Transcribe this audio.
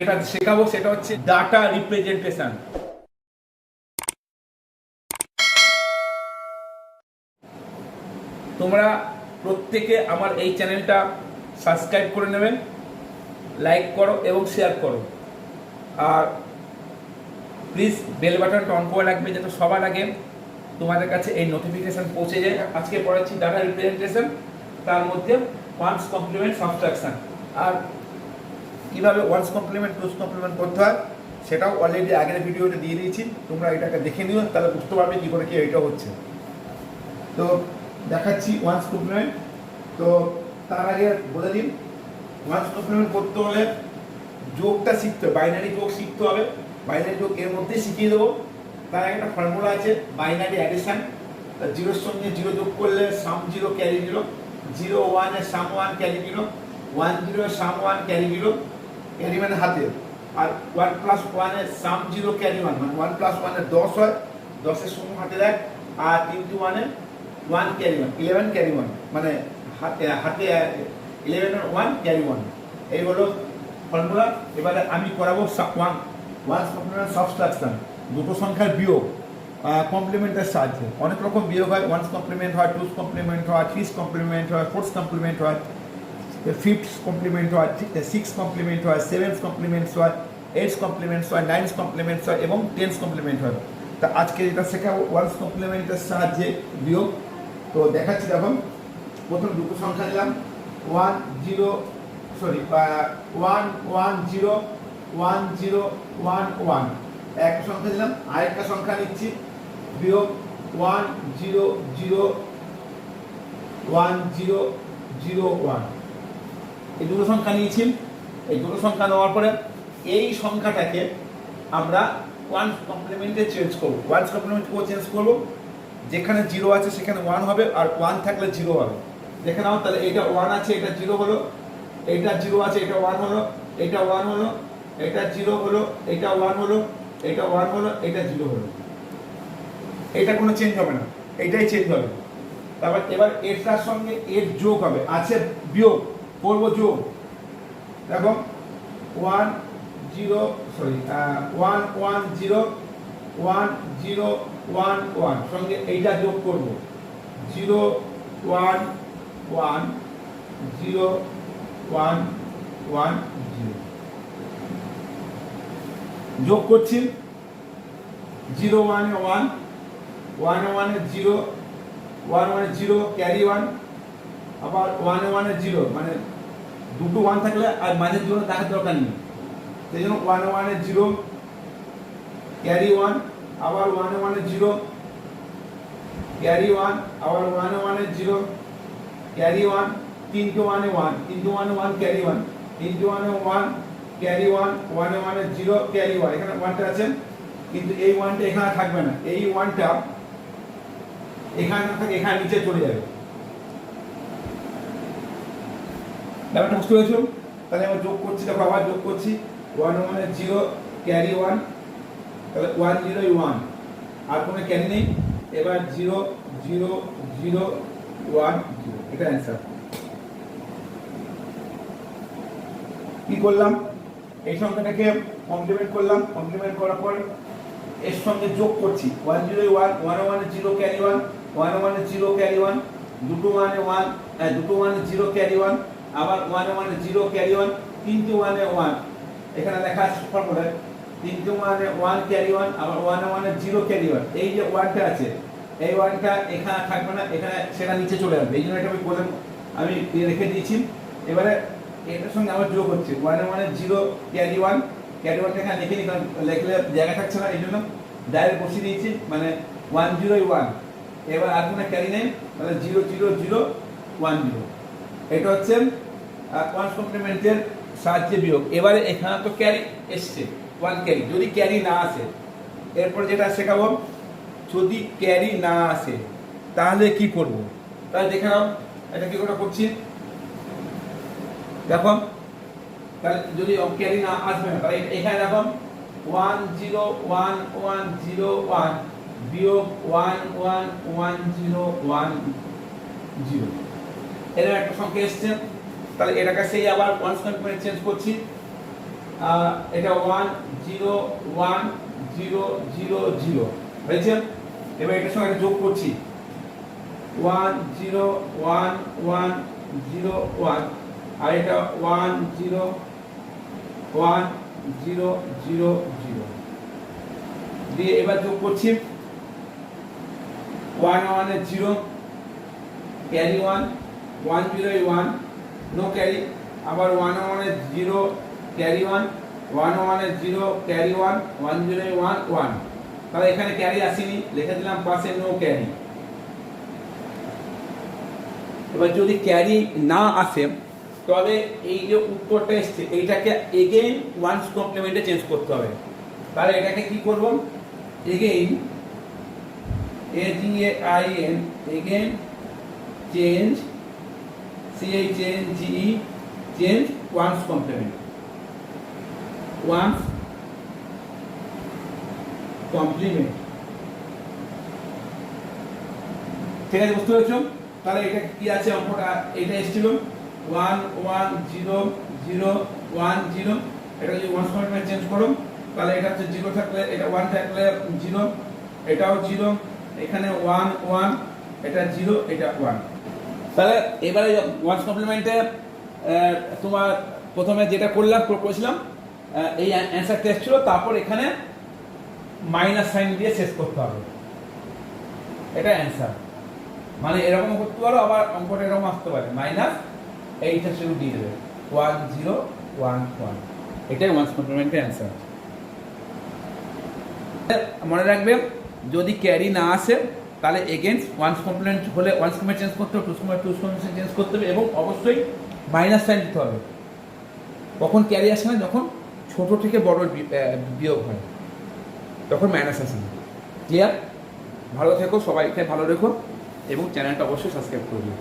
যেটা শেখাবো সেটা হচ্ছে ডাটা রিপ্রেজেন্টেশন। তোমরা প্রত্যেকে আমার এই চ্যানেলটা সাবস্ক্রাইব করে নেবেন, লাইক করো এবং শেয়ার করো, আর প্লিজ বেল বাটনটা অন করে রাখবে যাতে সবার আগে তোমাদের কাছে এই নোটিফিকেশন পৌঁছে যায়। আজকে পড়াচ্ছি ডাটা রিপ্রেজেন্টেশন, তার মধ্যে ওয়ান্স কমপ্লিমেন্ট সাবট্রাকশন, আর কীভাবে ওয়ান্স কমপ্লিমেন্ট টুস কমপ্লিমেন্ট করতে হয় সেটাও অলরেডি আগের ভিডিওতে দিয়ে দিয়েছি। তোমরা এটাকে দেখে নিও, তাহলে বুঝতে পারবে কী করে কি এটা হচ্ছে। তো দেখাচ্ছি ওয়ান্স কমপ্লিমেন্ট। তো তার আগে বলে দিন, ওয়ান্স কমপ্লিমেন্ট করতে হলে যোগটা শিখতে হবে, বাইনারি যোগ শিখতে হবে। বাইনারি যোগ এর মধ্যে শিখিয়ে দেবো। তার একটা ফর্মুলা আছে বাইনারি অ্যাডিশন। জিরোর সঙ্গে জিরো যোগ করলে সাম জিরো ক্যারি জিরো, 0 1 এর সাম 1 ক্যারি জিরো, 1 0 এর সাম 1 ক্যারি জিরো, ক্যারি মানে হাতে। আর 1 + 1 এর সাম 0 ক্যারি 1, মানে 1 + 1 এর 10 হয়, 10 এর শূন্য হাতে দেয়। আর 3 × 1 এর 1 ক্যারি 1, 11 ক্যারি 1, মানে হাতে 11 এর 1 ক্যারি 1। এই হলো ফর্মুলা। এবারে আমি করাবো ওয়ান্স কমপ্লিমেন্ট সাবট্রাকশন, দুটো সংখ্যার বিয়োগ কমপ্লিমেন্টের সাহায্যে। অনেক রকম বিয়োগ হয়, ওয়ান্স কমপ্লিমেন্ট হয়, টুস কমপ্লিমেন্ট হয়, থ্রিস কমপ্লিমেন্ট হয়, ফোর্থ কমপ্লিমেন্ট হয়, ফিফথ কমপ্লিমেন্ট হয়, সিক্স কমপ্লিমেন্ট হয়, সেভেন্থ কমপ্লিমেন্টস হয়, এইটস কমপ্লিমেন্টস হয়, নাইনথ কমপ্লিমেন্টস হয় এবং টেন্থ কমপ্লিমেন্ট হয়। তা আজকে যেটা শেখাবো ওয়ান্স কমপ্লিমেন্টের সাহায্যে বিয়োগ। তো দেখাচ্ছি, দেখুন প্রথম দুটো সংখ্যা নিলাম 1 0 1 1 0 1 0 1 1, একটা সংখ্যা দিলাম। আরেকটা সংখ্যা নিচ্ছি বিয়োগ 1 0 0 1 0 0 1। এই দুটো সংখ্যা নিয়েছি। এই দুটো সংখ্যা নেওয়ার পরে এই সংখ্যাটাকে আমরা ওয়ান্স কমপ্লিমেন্টে চেঞ্জ করবো। ওয়ান্স কমপ্লিমেন্ট চেঞ্জ করবো, যেখানে 0 আছে সেখানে 1 হবে, আর 1 থাকলে 0 হবে। দেখে নাও, তাহলে এটা 1 আছে, এটা 0 হলো, এটা 0 আছে, এটা 1 হলো, এটা 1 হলো, এটা 0 হলো, এটা 1 হলো, এটা 1 হলো, এটা 0 হলো। এটা কোনো চেঞ্জ হবে না, এইটাই চেঞ্জ হবে। তারপর এবার এটার সঙ্গে এর যোগ হবে, আছে বিয়োগ, করবো যোগ। দেখো 1 0 1 1 0 1 0 1 1 সঙ্গে এইটা যোগ করব 0 1 1 0 1 1 0 যোগ করছি। 0 1 এ 1, 1 এ 1 এ 0, 1 1 এ 0 ক্যারি 1, আবার 1 এ 1 এ 0, মানে দুটো 1 থাকলে আর মাঝের জন্য দেখার দরকার নেই। সেই জন্য 1 এ 1 এ 0 ক্যারি 1, আবার 1 এ 1 এ 0 ক্যারি 1, আবার 1 এ 1 এ 0 ক্যারি 1, 3 × 1 এ 1, 3 × 1 এ 1 ক্যারি 1, 3 × 1 এ 1 ক্যারি 1, 1 এ 1 এ 0 ক্যারি 1। এখানে 1টা আছে, কিন্তু এই 1টা এখানে থাকবে না, এই 1টা এখানে না থাকে, এখানে নিচে চলে যাবে। ব্যাপারটা বুঝতে পেরেছো? তাহলে আমরা যোগ করছি, দেখো আবার যোগ করছি। 1 1 এ 0 ক্যারি 1, তাহলে 1 0 1, আর কোনো ক্যারি নেই। এবার 0 0 0 1 0, এটা অ্যান্সার। কি করলাম, এই সংখ্যাটাকে কমপ্লিমেন্ট করলাম, কমপ্লিমেন্ট করার পর এর সঙ্গে যোগ করছি। 1 0 1, 1 1 এ 0 ক্যারি 1, 1 1 এ 0 ক্যারি 1, দুটো 1 এ 1, দুটো 1 এ 0 ক্যারি 1, আবার 1 এ 1 এ 0 ক্যারি 1, 3 × 1 এ 1, এখানে লেখা আছে ফর্মুলায় 3 × 1 এ 1 ক্যারি 1, আবার 1 এ 1 এ 0 ক্যারি 1। এই যে 1টা আছে, এই 1টা এখানে থাকবে না, এখানে সেটা নিচে চলে যাবে। এই জন্য এটা আমি রেখে দিয়েছি। এবারে এটার সঙ্গে আবার যোগ হচ্ছে 1 এ 1 এ 0 ক্যারি 1, ক্যারি 1টা এখানে লিখে নিই, কারণ লেখলে জায়গা থাকছে না, এই জন্য ডাইরেক্ট বসিয়ে দিয়েছি, মানে 1 0 1। এবার আর কোনো ক্যারি নেই, তাহলে 0 0 0 1 0। এটা হচ্ছে ওয়ান্স কমপ্লিমেন্টের সাহায্যে বিয়োগ। এবারে এখানে তো ক্যারি এসছে, 1 ক্যারি। যদি ক্যারি না আসে, এরপর যেটা শেখাবো, যদি ক্যারি না আসে তাহলে কি করব। তাহলে দেখে নাও এটা কি করে করছি। দেখো, তাহলে যদি ক্যারি না আসবে না, তাহলে এখানে দেখো 1 0 1 1 0 1 বিয়োগ 1 1 1 0 1 0, এর একটা সংখ্যা এসছে। তাহলে এটাকে সেই আবার ওয়ান্স কমপ্লিমেন্ট চেঞ্জ করছি। এটা 1 0 1 0 0 0 হয়েছে। এবার এটার সঙ্গে যোগ করছি 1 0 1 1 0 1 আর এটা 1 0 1 0 0 0 দিয়ে এবার যোগ করছি 1 1 এর 0 ক্যারি 1 1 0 এর 1 নো ক্যারি, আবার 1 1 এর 0 ক্যারি 1 1 1 এর 0 ক্যারি 1 1 0 এর 1 1, তাহলে এখানে ক্যারি আসেনি, লিখে দিলাম পাশে নো ক্যারি। এবার যদি ক্যারি না আসে তবে এই যে উত্তরটা এসছে এইটাকে এগেইন ওয়ান্স কমপ্লিমেন্টে চেঞ্জ করতে হবে। তাহলে এটাকে কি করব, again AGAIN again change CHANGE change once complement, once complement. ঠিক আছে, বুঝতে পেরেছো? তাহলে এটা কি আছে অঙ্কটা, এটা এসেছিল 1 1 0 0 1 0, এটা যদি ওয়ান্স কমপ্লিমেন্ট চেঞ্জ করো তাহলে এটা হচ্ছে 0 থাকলে এটা 1 থাকলে 0, এটাও 0, এখানে 1 1, এটা 0 এটা 1। তাহলে এবারে ওয়ান্স কমপ্লিমেন্টে তোমার প্রথমে যেটা করেছিলাম এই অ্যানসারটা এসেছিল, তারপর এখানে মাইনাস সাইন দিয়ে শেষ করতে হবে, এটা অ্যানসার। মানে এরকম করতে পারো, আবার অঙ্কটা এরকম আসতে পারে মাইনাস এইটা শুরু দিয়ে দেবে 1 0 1 1, এটাই ওয়ান্স কমপ্লিমেন্টের অ্যান্সার। মনে রাখবে যদি ক্যারি না আসে তাহলে এগেইনস্ট ওয়ান্স কমপ্লিমেন্ট হলে ওয়ান্স কমপ্লিমেন্ট চেঞ্জ করতে হবে, টুস কমপ্লিমেন্ট চেঞ্জ করতে হবে এবং অবশ্যই মাইনাস সাইন দিতে হবে। কখন ক্যারি আসে না, যখন ছোট থেকে বড় বিয়োগ হয় তখন মাইনাস আসে না। ক্লিয়ার? ভালো থেকো, সবাইকে ভালো রেখো এবং চ্যানেলটা অবশ্যই সাবস্ক্রাইব করবে।